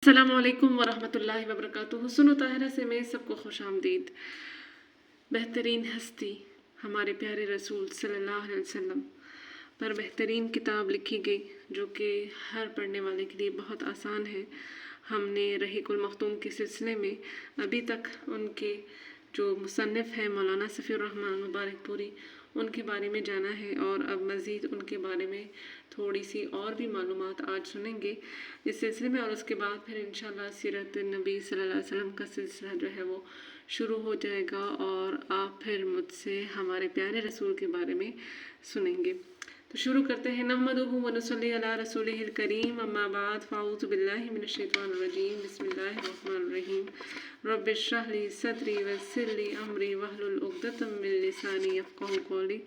السلام علیکم ورحمۃ اللہ وبرکاتہ۔ سنو طاہرہ سے میں سب کو خوش آمدید۔ بہترین ہستی ہمارے پیارے رسول صلی اللہ علیہ وسلم پر بہترین کتاب لکھی گئی جو کہ ہر پڑھنے والے کے لیے بہت آسان ہے۔ ہم نے رحیق المختوم کے سلسلے میں ابھی تک ان کے جو مصنف ہیں مولانا صفی الرحمن مبارک پوری، ان کے بارے میں جانا ہے، اور اب مزید ان کے بارے میں تھوڑی سی اور بھی معلومات آج سنیں گے اس سلسلے میں، اور اس کے بعد پھر انشاءاللہ سیرت نبی صلی اللہ علیہ وسلم کا سلسلہ جو ہے وہ شروع ہو جائے گا، اور آپ پھر مجھ سے ہمارے پیارے رسول کے بارے میں سنیں گے۔ تو شروع کرتے ہیں۔ نحمدہ ونصلی علی رسولہ الکریم، اما بعد، فاعوذ باللہ من الشیطان الرجیم، بسم اللہ الرحمن الرحیم۔ رب اشرح لی صدری ویسر لی امری واحلل عقدۃ من لسانی یفقہوا قولی،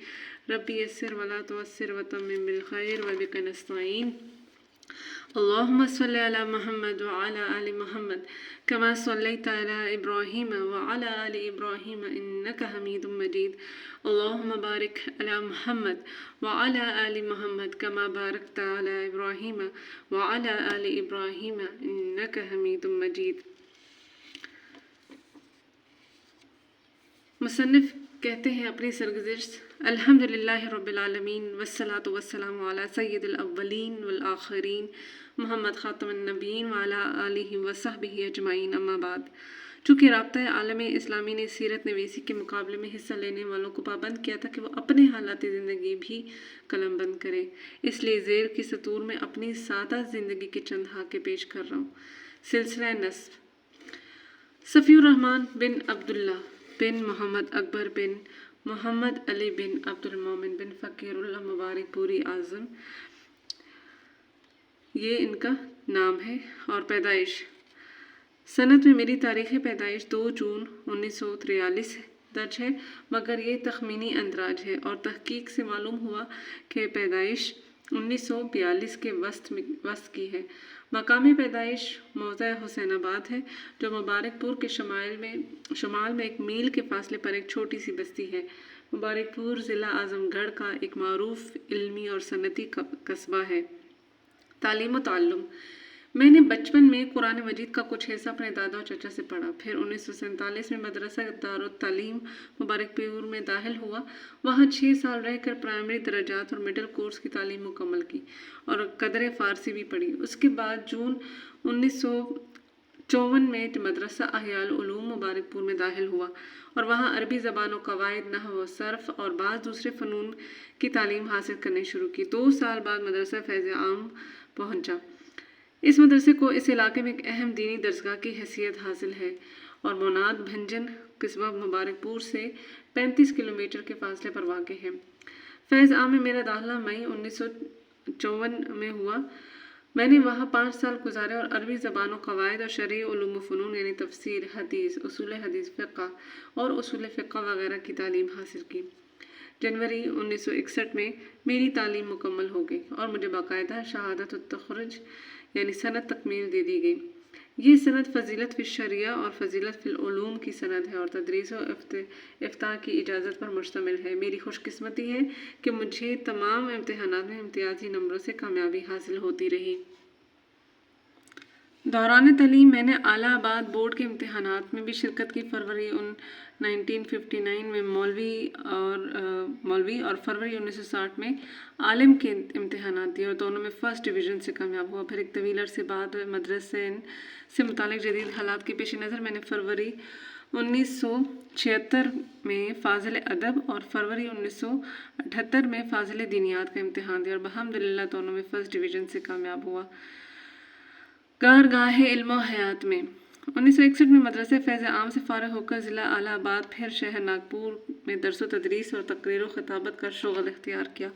ربی یسر ولا تعسر وتمم بالخیر وبک نستعین۔ اللہم صلی علی محمد وعلی آل محمد کما صلیت علی ابراہیم وعلی آل ابراہیم انک حمید مجید۔ اللہم بارک علی محمد وعلی آل محمد کما بارکت علی ابراہیم وعلی آل ابراہیم انک حمید مجید۔ مصنف کہتے ہیں اپنی سرگزشت: الحمدللہ رب العالمین والصلاة والسلام علی سید الاولین والآخرین محمد خاتم النبیین وعلی آلہ وصحبہ اجمعین، اما بعد۔ چونکہ رابطہ عالم اسلامی نے سیرت نویسی کے مقابلے میں حصہ لینے والوں کو پابند کیا تھا کہ وہ اپنے حالات زندگی بھی قلم بند کرے، اس لیے زیر کی سطور میں اپنی سادہ زندگی کے چند حقائق پیش کر رہا ہوں۔ سلسلہ نسب: صفی الرحمن بن عبداللہ بن محمد اکبر بن محمد علی بن عبد المومن بن فقیر اللہ مبارک پوری اعظم، یہ ان کا نام ہے۔ اور پیدائش: سنت میں میری تاریخ پیدائش 2 جون 1943 درج ہے، مگر یہ تخمینی اندراج ہے، اور تحقیق سے معلوم ہوا کہ پیدائش 1942 کے وسط کی ہے۔ مقام پیدائش موضع حسین آباد ہے، جو مبارک پور کے شمال میں 1 میل کے فاصلے پر ایک چھوٹی سی بستی ہے۔ مبارک پور ضلع اعظم گڑھ کا ایک معروف علمی اور صنعتی قصبہ ہے۔ تعلیم و تعلم: میں نے بچپن میں قرآن مجید کا کچھ حصہ اپنے دادا اور چچا سے پڑھا، پھر 1947 میں مدرسہ دارالتعلیم مبارک پور میں داخل ہوا، وہاں 6 سال رہ کر پرائمری درجات اور مڈل کورس کی تعلیم مکمل کی، اور قدر فارسی بھی پڑھی۔ اس کے بعد جون 1954 میں مدرسہ احیاء العلوم مبارک پور میں داخل ہوا، اور وہاں عربی زبان و قواعد، نحو و صرف اور بعض دوسرے فنون کی تعلیم حاصل کرنی شروع کی۔ 2 سال بعد مدرسہ فیض عام پہنچا۔ اس مدرسے کو اس علاقے میں ایک اہم دینی درسگاہ کی حیثیت حاصل ہے، اور موناد بھنجن قصبہ مبارک پور سے 35 کلومیٹر کے فاصلے پر واقع ہے۔ فیض عام میں میرا داخلہ مئی 1954 میں ہوا۔ میں نے وہاں 5 سال گزارے اور عربی زبان و قواعد اور شرعی علوم و فنون یعنی تفسیر، حدیث، اصول حدیث، فقہ اور اصول فقہ وغیرہ کی تعلیم حاصل کی۔ جنوری 1961 میں میری تعلیم مکمل ہو گئی اور مجھے باقاعدہ شہادت التخرج یعنی سند تکمیل دے دی گئی۔ یہ سند فضیلت فی الشریعہ اور فضیلت فی العلوم کی سند ہے، اور تدریس و افتاء کی اجازت پر مشتمل ہے۔ میری خوش قسمتی ہے کہ مجھے تمام امتحانات میں امتیازی نمبروں سے کامیابی حاصل ہوتی رہی۔ دوران تعلیم میں نے الہ آباد بورڈ کے امتحانات میں بھی شرکت کی۔ فروری 1959 میں مولوی اور فروری 1960 میں عالم کے امتحانات دیے، اور دونوں میں فرسٹ ڈویژن سے کامیاب ہوا۔ پھر ایک طویل عرصے بعد مدرسے سے متعلق جدید حالات کے پیش نظر میں نے فروری 1976 میں فاضل ادب اور فروری 1978 میں فاضل دینیات کا امتحان دیا، اور الحمدللہ دونوں میں فرسٹ ڈویژن سے کامیاب ہوا۔ کارگاہ علم و حیات میں 1961 میں مدرسہ فیض عام سے فارغ ہو کر ضلع الہ آباد پھر شہر ناگپور میں درس و تدریس اور تقریر و خطابت کا شغل اختیار کیا۔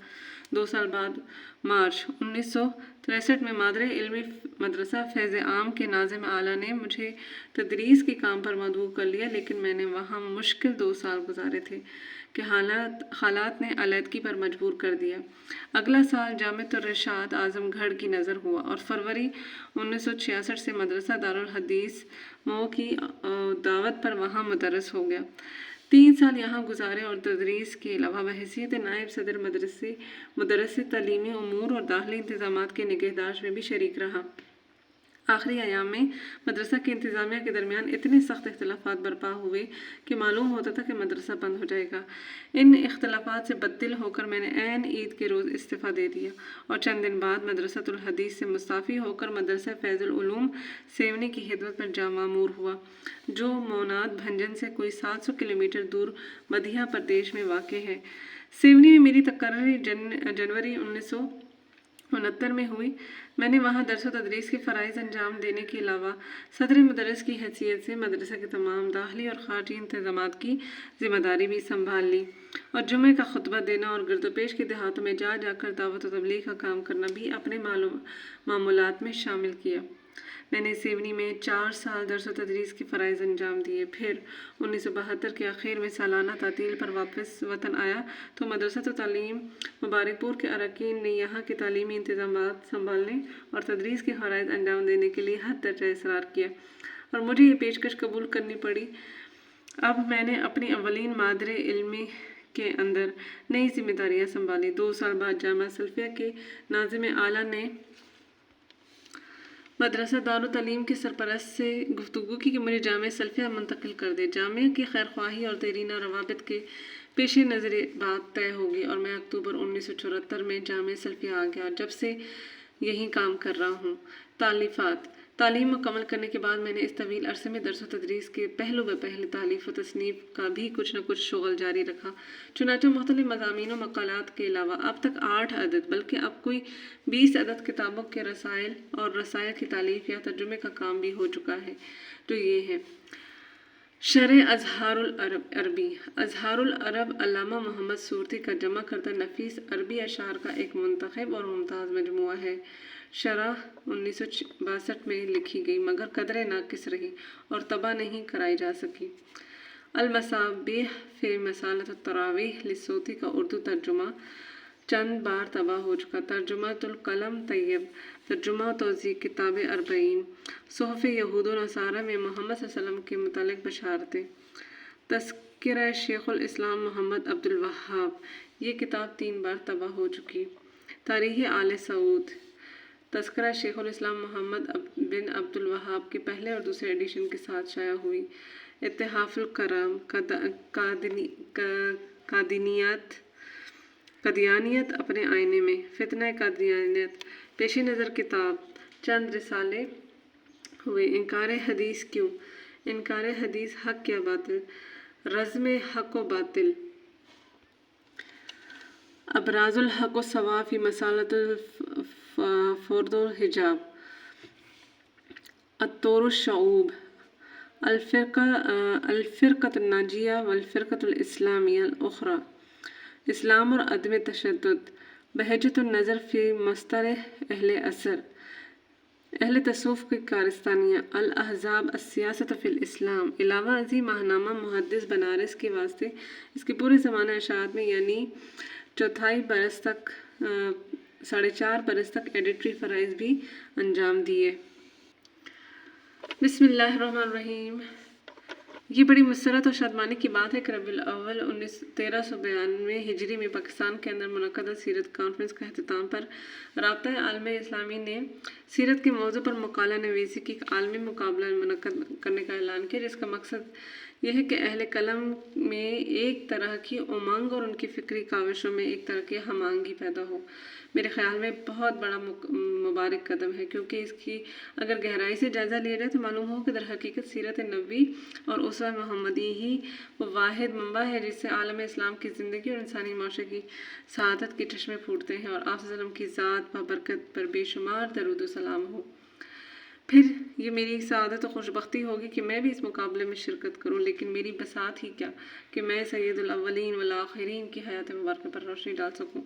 2 سال بعد مارچ 1963 میں مادر علمی مدرسہ فیض عام کے ناظم اعلیٰ نے مجھے تدریس کے کام پر مدعو کر لیا، لیکن میں نے وہاں مشکل 2 سال گزارے تھے کہ حالات نے علیحدگی پر مجبور کر دیا۔ اگلا سال جامعۃ الرشاد اعظم گڑھ کی نظر ہوا، اور فروری 1966 سے مدرسہ دارالحدیث مئو کی دعوت پر وہاں مدرس ہو گیا۔ 3 سال یہاں گزارے اور تدریس کے علاوہ بحیثیت نائب صدر مدرسے تعلیمی امور اور داخلی انتظامات کے نگہداشت میں بھی شریک رہا۔ آخری ایام میں مدرسہ کی انتظامیہ کے درمیان اتنے سخت اختلافات برپا ہوئے کہ معلوم ہوتا تھا کہ مدرسہ بند ہو جائے گا۔ ان اختلافات سے بددل ہو کر میں نے عین عید کے روز استعفیٰ دے دیا اور چند دن بعد مدرسۃ الحدیث سے مستعفی ہو کر مدرسہ فیض العلوم سیونی کی خدمت پر جاں مامور ہوا، جو موناد بھنجن سے کوئی 700 کلومیٹر دور مدھیہ پردیش میں واقع ہے۔ سیونی میں میری تقرری جنوری 1969 میں ہوئی۔ میں نے وہاں درس و تدریس کے فرائض انجام دینے کے علاوہ صدر مدرس کی حیثیت سے مدرسہ کے تمام داخلی اور خارجی انتظامات کی ذمہ داری بھی سنبھال لی، اور جمعے کا خطبہ دینا اور گرد و پیش کے دیہاتوں میں جا جا کر دعوت و تبلیغ کا کام کرنا بھی اپنے معمولات میں شامل کیا۔ میں نے سیونی میں 4 سال درس و تدریس کے فرائض انجام دیے۔ پھر 1972 کے آخر میں سالانہ تعطیل پر واپس وطن آیا تو مدرسۃ تعلیم مبارک پور کے اراکین نے یہاں کے تعلیمی انتظامات سنبھالنے اور تدریس کے فرائض انجام دینے کے لیے حد درجہ اصرار کیا، اور مجھے یہ پیشکش قبول کرنی پڑی۔ اب میں نے اپنی اولین مادر علمی کے اندر نئی ذمہ داریاں سنبھالی۔ 2 سال بعد جامعہ سلفیہ کے ناظم اعلیٰ نے مدرسہ دارالتعلیم کے سرپرست سے گفتگو کی کہ مجھے جامعہ سلفیہ منتقل کر دے۔ جامعہ کی خیرخواہی اور دیرینہ روابط کے پیش نظر بات طے ہوگی اور میں اکتوبر 1974 میں جامعہ سلفیہ آ گیا، جب سے یہیں کام کر رہا ہوں۔ تالیفات: تعلیم مکمل کرنے کے بعد میں نے اس طویل عرصے میں درس و تدریس کے پہلو بپہل تالیف و تصنیف کا بھی کچھ نہ کچھ شغل جاری رکھا۔ چنانچہ مختلف مضامین و مقالات کے علاوہ اب تک 8 عدد بلکہ اب کوئی 20 عدد کتابوں کے رسائل اور رسائل کی تالیف یا ترجمے کا کام بھی ہو چکا ہے، جو یہ ہے: شرح اظہار العرب عربی: اظہار العرب علامہ محمد سورتی کا جمع کردہ نفیس عربی اشعار کا ایک منتخب اور ممتاز مجموعہ ہے۔ شرح 1962 میں لکھی گئی مگر قدرے ناقص رہی اور طبع نہیں کرائی جا سکی۔ المصابیح فی مسالۃ التراویح للسوطی کا اردو ترجمہ چند بار طبع ہو چکا۔ ترجمۃ الکلم طیب: ترجمہ و توضیح کتاب اربعین، صحف یہود و نصارہ میں محمد صلی اللہ علیہ وسلم کے متعلق بشارتیں۔ تذکرہ شیخ الاسلام محمد عبد الوہاب، یہ کتاب 3 بار طبع ہو چکی۔ تاریخ آل سعود: تذکرہ شیخ الاسلام محمد بن عبد الوہاب کے پہلے اور دوسرے ایڈیشن کے ساتھ شائع ہوئی۔ اتحاف الکرام: قادیانیت اپنے آئینے میں، فتنہ قادیانیت، پیش نظر کتاب، چند رسالے ہوئے۔ انکار حدیث کیوں؟ انکار حدیث حق یا باطل؟ رزم حق و باطل، ابراز الحق و صواب فی مسالۃ الفرد و حجاب، الطور الشعوب، الفرقۃ الناجیہ والفرقۃ الاسلامیہ الاخری، اسلام اور عدم تشدد، بہجۃ النظر فی مصطلح اہل عصر، اہل تصوف کی کارستانیہ، الاحزاب، السیاست فی الاسلام۔ علاوہ ازیں ماہنامہ محدث بنارس کے واسطے اس کے پورے زمانہ اشاعت میں یعنی 4.5 برس تک 4.5 برس تک ایڈیٹری فرائض بھی انجام دیے۔ بسم اللہ الرحمن الرحیم۔ یہ بڑی مسرت اور شادمانی کی بات ہے کہ ربیع الاول 1392 ہجری میں پاکستان کے اندر منعقدہ سیرت کانفرنس کا اختتام پر رابطہ عالم اسلامی نے سیرت کے موضوع پر مقالہ نویسی کی ایک عالمی مقابلہ منعقد کرنے کا اعلان کیا، جس کا مقصد یہ ہے کہ اہل قلم میں ایک طرح کی امنگ اور ان کی فکری کاوشوں میں ایک طرح کی ہم آہنگی پیدا ہو۔ میرے خیال میں بہت بڑا مبارک قدم ہے، کیونکہ اس کی اگر گہرائی سے جائزہ لیا جائے تو معلوم ہو کہ در حقیقت سیرت نبوی اور اسوہ محمدی ہی وہ واحد منبع ہے جس سے عالم اسلام کی زندگی اور انسانی معاشرے کی سعادت کے چشمے پھوٹتے ہیں، اور آپ صلی اللہ علیہ وسلم کی ذات بابرکت پر بے شمار درود و سلام ہو۔ پھر یہ میری سعادت و خوشبختی ہوگی کہ میں بھی اس مقابلے میں شرکت کروں، لیکن میری بساط ہی کیا کہ میں سید الاولین والآخرین کی حیات مبارکہ پر روشنی ڈال سکوں۔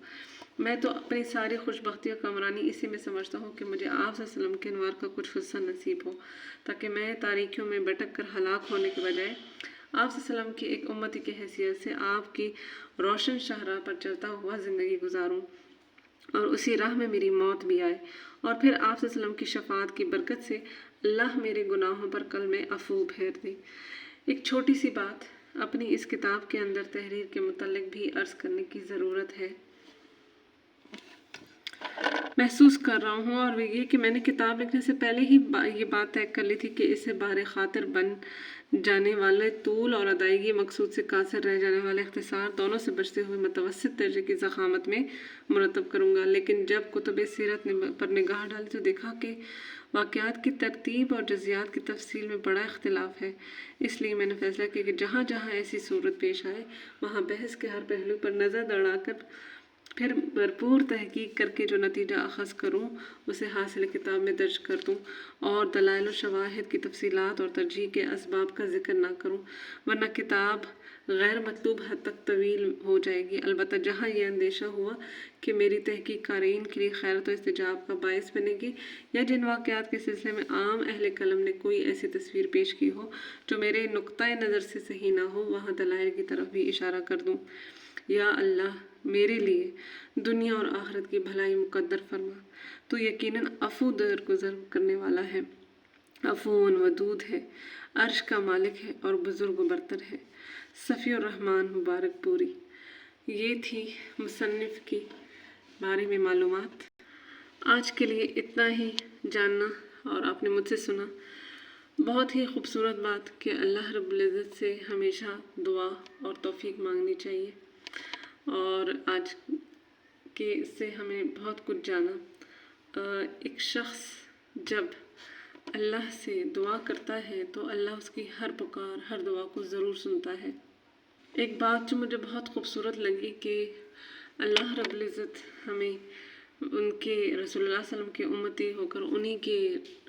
میں تو اپنی ساری خوشبختی اور کامرانی اسی میں سمجھتا ہوں کہ مجھے آپ صلی اللہ علیہ وسلم کے انوار کا کچھ حصہ نصیب ہو، تاکہ میں تاریکیوں میں بھٹک کر ہلاک ہونے کے بجائے آپ صلی اللہ علیہ وسلم کی ایک امتی کی حیثیت سے آپ کی روشن شاہراہ پر چلتا ہوا زندگی گزاروں، اور اسی راہ میں میری موت بھی آئے، اور پھر آپ صلی اللہ علیہ وسلم کی شفاعت کی برکت سے اللہ میرے گناہوں پر کل میں عفو پھیر دے۔ ایک چھوٹی سی بات اپنی اس کتاب کے اندر تحریر کے متعلق بھی عرض کرنے کی ضرورت ہے۔ محسوس کر رہا ہوں، اور وہ یہ کہ میں نے کتاب لکھنے سے پہلے ہی یہ بات طے کر لی تھی کہ اسے بار خاطر بن جانے والے طول اور ادائیگی، مقصود سے قاصر رہ جانے والے اختصار، دونوں سے بچتے ہوئے متوسط درجے کی ضخامت میں مرتب کروں گا۔ لیکن جب کتب سیرت پر نگاہ ڈالی تو دیکھا کہ واقعات کی ترتیب اور جزیات کی تفصیل میں بڑا اختلاف ہے۔ اس لیے میں نے فیصلہ کیا کہ جہاں جہاں ایسی صورت پیش آئے وہاں بحث کے ہر پہلو پر نظر دوڑا کر پھر بھرپور تحقیق کر کے جو نتیجہ اخذ کروں اسے حاصل کتاب میں درج کر دوں، اور دلائل و شواہد کی تفصیلات اور ترجیح کے اسباب کا ذکر نہ کروں، ورنہ کتاب غیر مطلوب حد تک طویل ہو جائے گی۔ البتہ جہاں یہ اندیشہ ہوا کہ میری تحقیق قارئین کے لیے خیرت و استجاب کا باعث بنے گی، یا جن واقعات کے سلسلے میں عام اہل قلم نے کوئی ایسی تصویر پیش کی ہو جو میرے نقطۂ نظر سے صحیح نہ ہو، وہاں دلائل کی طرف بھی اشارہ کر دوں۔ یا اللہ، میرے لیے دنیا اور آخرت کی بھلائی مقدر فرما۔ تو یقیناً عفو درگزر کرنے والا ہے، عفو ودود ہے، عرش کا مالک ہے اور بزرگ و برتر ہے۔ صفی الرحمن مبارک پوری۔ یہ تھی مصنف کی بارے میں معلومات۔ آج کے لیے اتنا ہی جاننا، اور آپ نے مجھ سے سنا۔ بہت ہی خوبصورت بات کہ اللہ رب العزت سے ہمیشہ دعا اور توفیق مانگنی چاہیے، اور آج کہ اس سے ہمیں بہت کچھ جانا۔ ایک شخص جب اللہ سے دعا کرتا ہے تو اللہ اس کی ہر پکار، ہر دعا کو ضرور سنتا ہے۔ ایک بات جو مجھے بہت خوبصورت لگی کہ اللہ رب العزت ہمیں ان کے رسول اللہ صلی اللہ علیہ وسلم کے امتی ہو کر انہی کے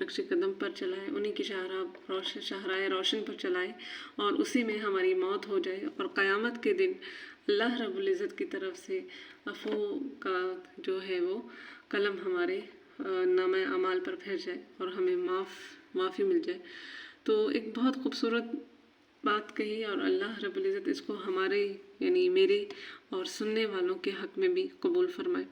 نقش قدم پر چلائے، انہی کی شاہراہ روشن پر چلائے، اور اسی میں ہماری موت ہو جائے، اور قیامت کے دن اللہ رب العزت کی طرف سے عفو کا جو ہے وہ قلم ہمارے نامہ اعمال پر پھر جائے اور ہمیں معافی مل جائے۔ تو ایک بہت خوبصورت بات کہی، اور اللہ رب العزت اس کو ہمارے یعنی میرے اور سننے والوں کے حق میں بھی قبول فرمائے۔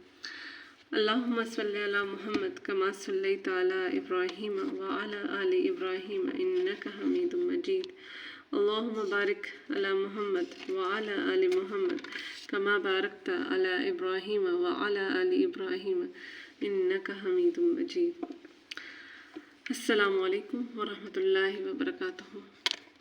اللہم صلی علی محمد کما صلیت علی ابراہیم وعلی آل ابراہیم انک حمید مجید۔ اللہم بارک علی محمد وعلی آل محمد کما بارکت علی ابراہیم وعلی آل ابراہیم انک حمید مجید۔ السلام علیکم ورحمۃ اللہ وبرکاتہ۔